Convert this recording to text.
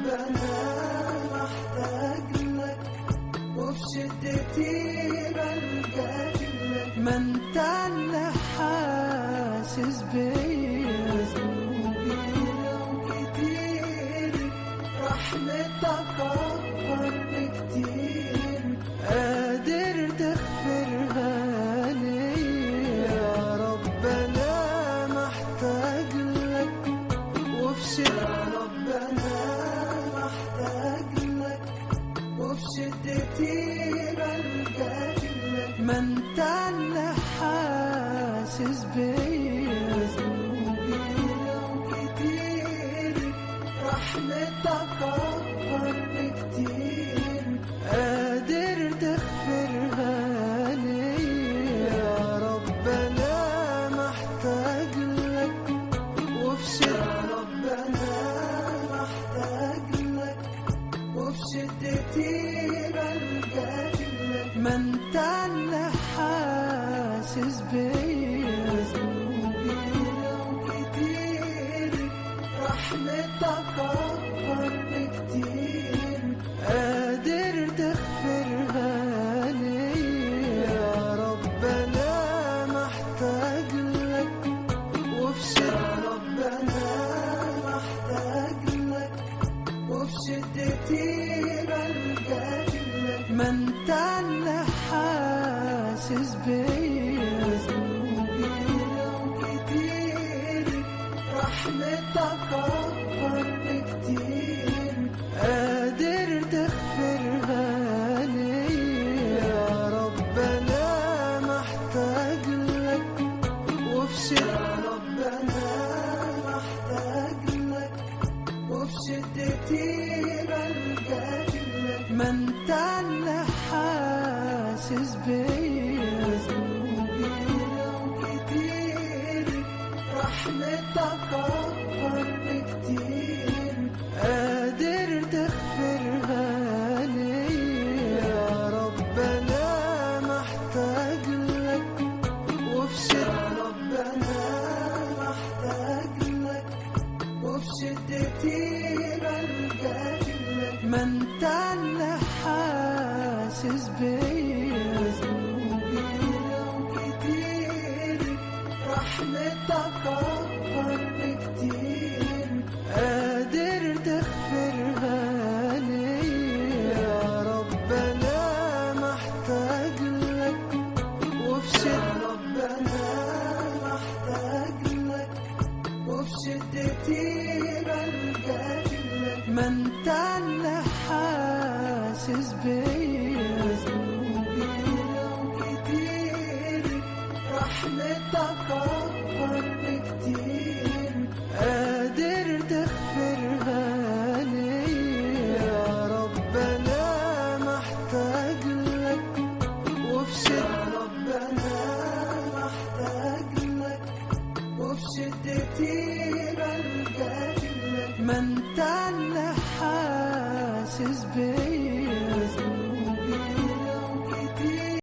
ربنا محتاج لك، وفي شدتي بلجأ لك. ما انت اللي حاسس بيا، ذنوبي لو كتير رحمتك أكبر بكتير، قادر تغفرها لي. يا ربنا محتاج لك، وفي ربنا محتاج لك، وفي شدتي بلجأ لك. ما انت اللي حاسس بيا، ذنوبي لو كتير رحمتك أكبر بكتير، قادر تغفرها لي. يا ربنا محتاج لك، وفي ربنا محتاج لك، وفي شدتي بلجأ لك. ما انت اللي حاسس بيا، ذنوبي لو كتير رحمتك أكبر بكتير، قادر تغفرها لي. يا ربنا محتاج لك، وفي ربنا محتاج لك، وفي شدتي بلجأ لك. ما انت اللي حاسس بيا، ذنوبي لو كتير رحمتك أكبر بكتير، قادر تغفرها لي. يا ربنا محتاج لك، وفي ربنا محتاج لك، وفي شدتي بلجأ لك. ما انت اللي حاسس بيا، ذنوبي لو كتير رحمتك أكبر بكتير، قادر تغفرها لي. يا ربنا محتاج لك، وفي ربنا محتاج لك، وفي شدتي بلجأ لك. ما انت اللي حاسس بيا، ذنوبي لو كتير رحمتك أكبر بكتير، قادر تغفرها لي. يا ربنا محتاج لك، وفي ربنا محتاج لك، وفي شدتي بلجأ لك. ما انت اللي حاسس بيا، ذنوبي لو كتير رحمتك أكبر بكتير، قادر تغفرها لي. يا ربنا محتاج لك، وفي ربنا محتاج لك، وفي شدتي بلجأ لك. ما انت اللي حاسس بيا.